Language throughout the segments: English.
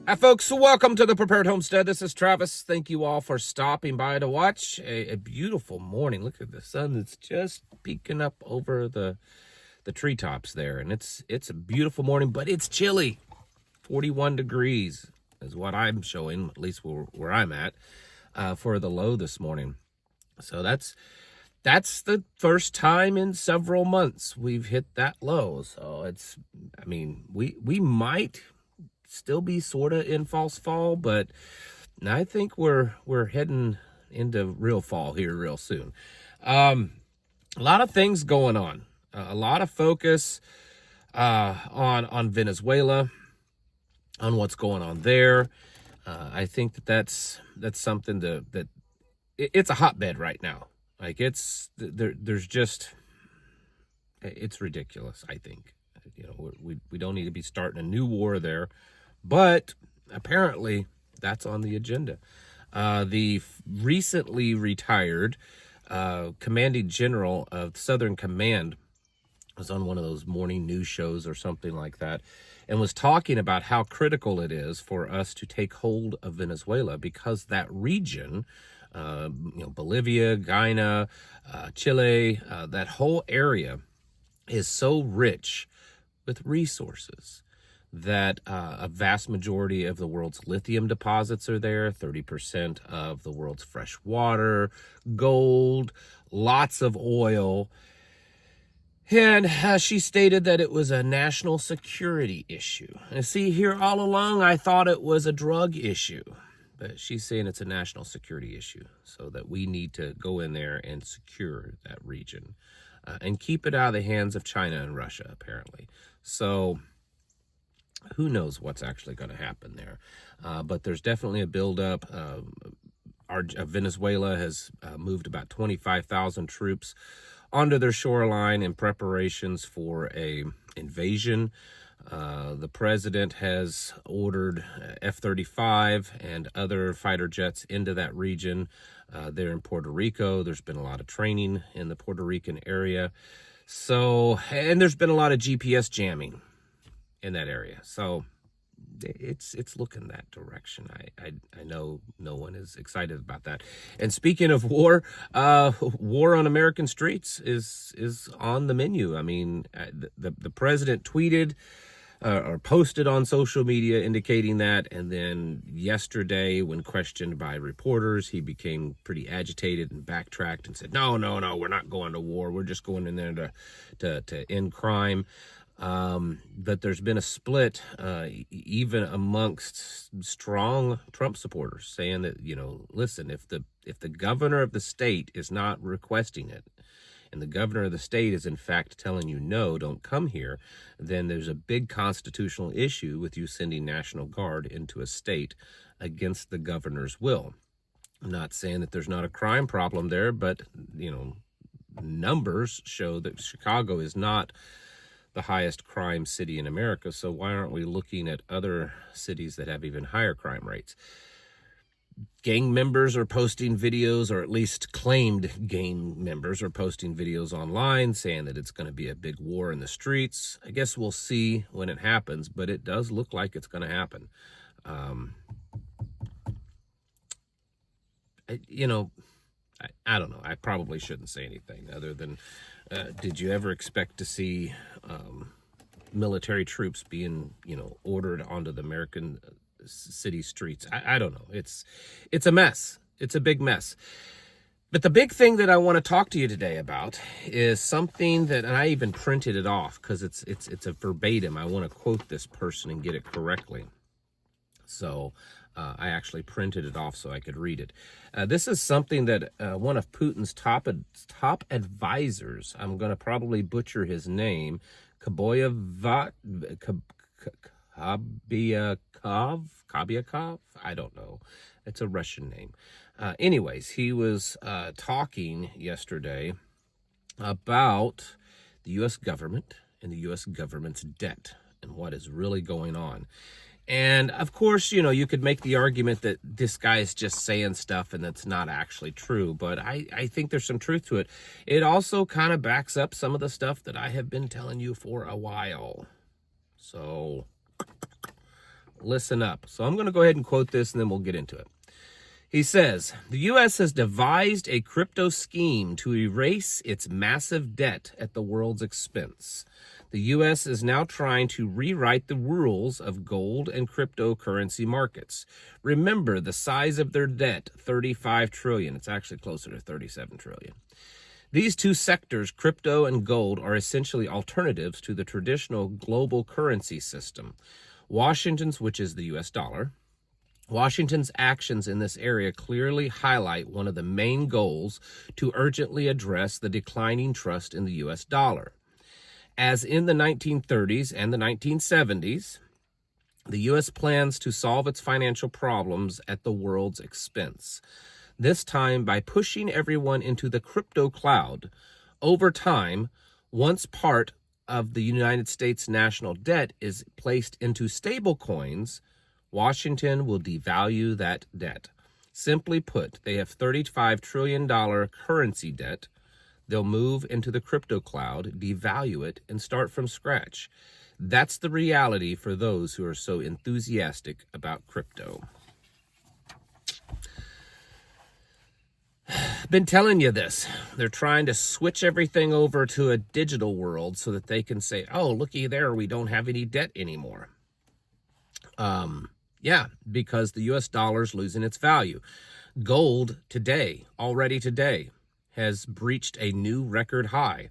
Hi, folks. Welcome to the Prepared Homestead. This is Travis. Thank you all for stopping by to watch a beautiful morning. Look at the sun that's just peeking up over the treetops there, and it's a beautiful morning, but it's chilly. 41 degrees is what I'm showing, at least where I'm at, for the low this morning. So that's the first time in several months we've hit that low. So we might still be sort of in false fall, but I think we're heading into real fall here real soon. A lot of things going on, a lot of focus on Venezuela, on what's going on there. I think that's something that it's a hotbed right now. Like it's ridiculous. I think we don't need to be starting a new war there. But apparently, that's on the agenda. The recently retired commanding general of Southern Command was on one of those morning news shows or something like that, and was talking about how critical it is for us to take hold of Venezuela because that region, Bolivia, Guyana, Chile, that whole area is so rich with resources that a vast majority of the world's lithium deposits are there, 30% of the world's fresh water, gold, lots of oil. And she stated that it was a national security issue. And see, here all along, I thought it was a drug issue. But she's saying it's a national security issue, so that we need to go in there and secure that region and keep it out of the hands of China and Russia, apparently. So who knows what's actually going to happen there. But there's definitely a buildup. Venezuela has moved about 25,000 troops onto their shoreline in preparations for a invasion. The president has ordered F-35 and other fighter jets into that region. They're in Puerto Rico. There's been a lot of training in the Puerto Rican area. And there's been a lot of GPS jamming in that area. So it's looking that direction. I know no one is excited about that. And speaking of war, war on American streets is on the menu. I mean, the president tweeted or posted on social media indicating that, and then yesterday, when questioned by reporters, he became pretty agitated and backtracked and said, no, we're not going to war. We're just going in there to end crime. But there's been a split even amongst strong Trump supporters saying that, listen, if the governor of the state is not requesting it, and the governor of the state is in fact telling you, no, don't come here, then there's a big constitutional issue with you sending National Guard into a state against the governor's will. I'm not saying that there's not a crime problem there, but, numbers show that Chicago is not the highest crime city in America, so why aren't we looking at other cities that have even higher crime rates? Gang members are posting videos, or at least claimed gang members are posting videos online saying that it's going to be a big war in the streets. I guess we'll see when it happens, but it does look like it's going to happen. I don't know. I probably shouldn't say anything other than, did you ever expect to see military troops being, ordered onto the American city streets? I don't know. It's a mess. It's a big mess. But the big thing that I want to talk to you today about is something that, and I even printed it off because it's a verbatim. I want to quote this person and get it correctly. So I actually printed it off so I could read it. This is something that one of Putin's top advisors, I'm going to probably butcher his name, Kabyakov, I don't know. It's a Russian name. Anyways, he was talking yesterday about the U.S. government and the U.S. government's debt and what is really going on. And of course, you could make the argument that this guy is just saying stuff and that's not actually true. But I think there's some truth to it. It also kind of backs up some of the stuff that I have been telling you for a while. So listen up. So I'm going to go ahead and quote this, and then we'll get into it. He says, the U.S. has devised a crypto scheme to erase its massive debt at the world's expense. The U.S. is now trying to rewrite the rules of gold and cryptocurrency markets. Remember the size of their debt, $35 trillion. It's actually closer to $37 trillion. These two sectors, crypto and gold, are essentially alternatives to the traditional global currency system. Washington's, which is the U.S. dollar, Washington's actions in this area clearly highlight one of the main goals to urgently address the declining trust in the U.S. dollar. As in the 1930s and the 1970s, the U.S. plans to solve its financial problems at the world's expense, this time by pushing everyone into the crypto cloud. Over time, once part of the United States national debt is placed into stable coins, Washington will devalue that debt. Simply put, they have $35 trillion currency debt. They'll move into the crypto cloud, devalue it, and start from scratch. That's the reality for those who are so enthusiastic about crypto. I've been telling you this. They're trying to switch everything over to a digital world so that they can say, oh, looky there, we don't have any debt anymore. Yeah, because the U.S. dollar's losing its value. Gold already today, has breached a new record high.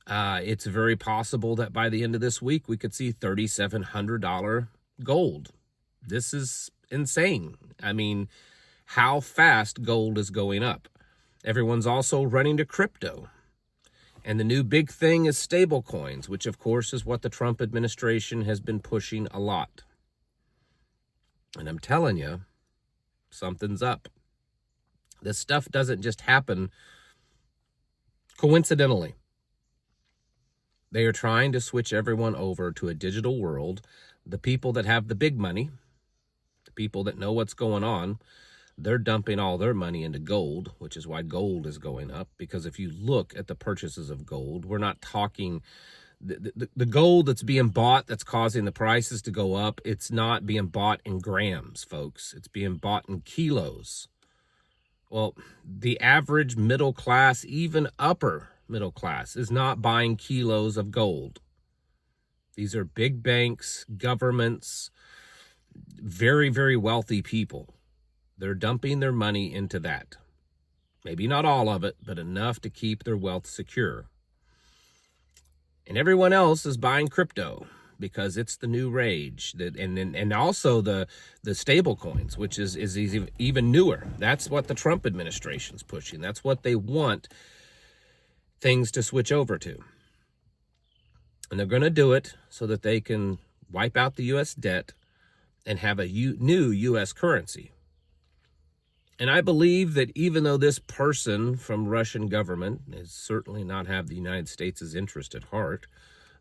It's very possible that by the end of this week, we could see $3,700 gold. This is insane. I mean, how fast gold is going up. Everyone's also running to crypto. And the new big thing is stable coins, which of course is what the Trump administration has been pushing a lot. And I'm telling you, something's up. This stuff doesn't just happen coincidentally. They are trying to switch everyone over to a digital world. The people that have the big money, the people that know what's going on, they're dumping all their money into gold, which is why gold is going up. Because if you look at the purchases of gold, we're not talking the gold that's being bought that's causing the prices to go up. It's not being bought in grams, folks. It's being bought in kilos. Well, the average middle class, even upper middle class, is not buying kilos of gold. These are big banks, governments, very, very wealthy people. They're dumping their money into that. Maybe not all of it, but enough to keep their wealth secure. And everyone else is buying crypto because it's the new rage. And also the stable coins, which is even newer. That's what the Trump administration's pushing. That's what they want things to switch over to. And they're going to do it so that they can wipe out the U.S. debt and have a new U.S. currency. And I believe that even though this person from Russian government is certainly not have the United States' interest at heart,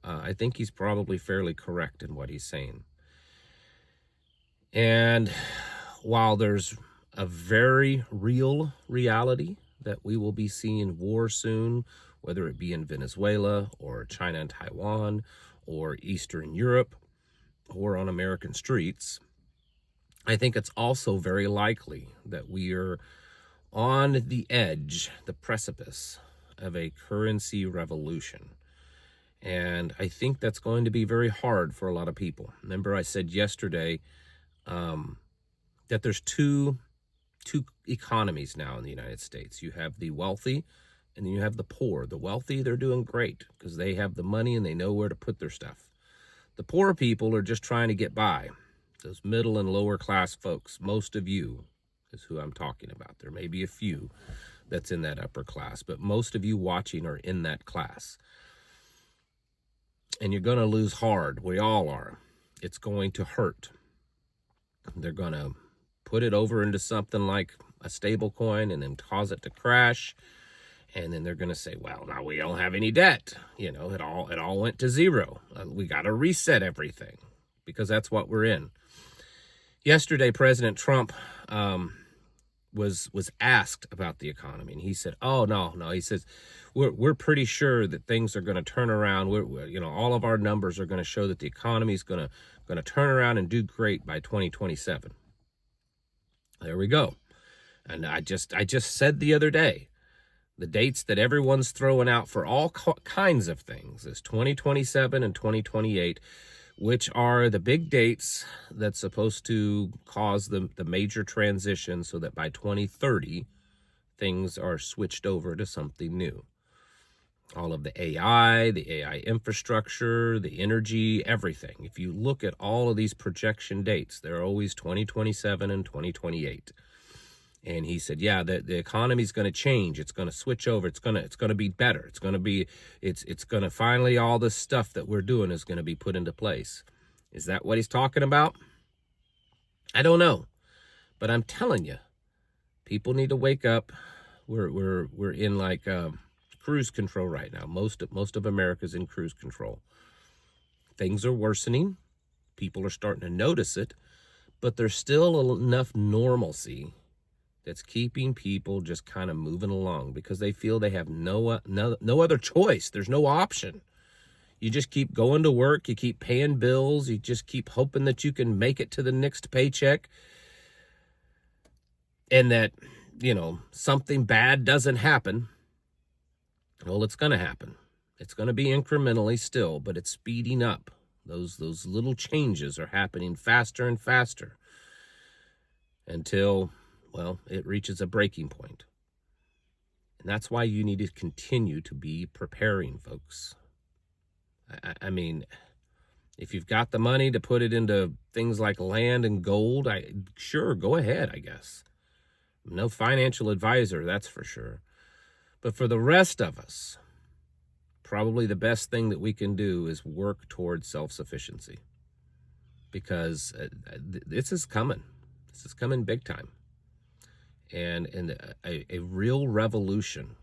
I think he's probably fairly correct in what he's saying. And while there's a very real reality that we will be seeing war soon, whether it be in Venezuela or China and Taiwan or Eastern Europe or on American streets, I think it's also very likely that we are on the edge, the precipice of a currency revolution. And I think that's going to be very hard for a lot of people. Remember I said yesterday that there's two economies now in the United States. You have the wealthy and then you have the poor. The wealthy, they're doing great because they have the money and they know where to put their stuff. The poor people are just trying to get by. Those middle and lower class folks, most of you is who I'm talking about. There may be a few that's in that upper class, but most of you watching are in that class. And you're going to lose hard. We all are. It's going to hurt. They're going to put it over into something like a stable coin and then cause it to crash. And then they're going to say, well, now we don't have any debt. You know, it all went to zero. We got to reset everything because that's what we're in. Yesterday, President Trump was asked about the economy, and he said, "Oh, no." He says, "We're pretty sure that things are going to turn around. All of our numbers are going to show that the economy is going to turn around and do great by 2027." There we go. And I just said the other day, the dates that everyone's throwing out for all kinds of things is 2027 and 2028, which are the big dates that's supposed to cause the major transition so that by 2030, things are switched over to something new. All of the AI infrastructure, the energy, everything. If you look at all of these projection dates, they're always 2027 and 2028. And he said, yeah, the economy's going to change. It's going to switch over. It's going to be better. It's going to finally, all this stuff that we're doing is going to be put into place. Is that what he's talking about? I don't know. But I'm telling you, people need to wake up. We're in like cruise control right now. Most of America's in cruise control. Things are worsening. People are starting to notice it, but there's still enough normalcy that's keeping people just kind of moving along because they feel they have no other choice. There's no option. You just keep going to work. You keep paying bills. You just keep hoping that you can make it to the next paycheck and that, something bad doesn't happen. Well, it's going to happen. It's going to be incrementally still, but it's speeding up. Those little changes are happening faster and faster until, well, it reaches a breaking point. And that's why you need to continue to be preparing, folks. I mean, if you've got the money to put it into things like land and gold, sure, go ahead, I guess. I'm no financial advisor, that's for sure. But for the rest of us, probably the best thing that we can do is work towards self-sufficiency. Because this is coming. This is coming big time. And a real revolution.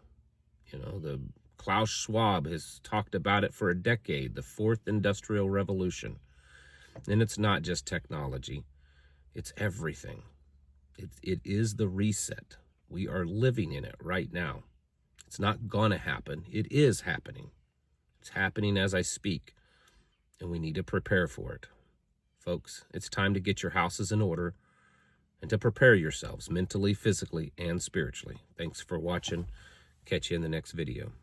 The Klaus Schwab has talked about it for a decade, the fourth industrial revolution. And it's not just technology. It's everything. It is the reset. We are living in it right now. It's not gonna happen. It is happening. It's happening as I speak. And we need to prepare for it. Folks, it's time to get your houses in order and to prepare yourselves mentally, physically, and spiritually. Thanks for watching. Catch you in the next video.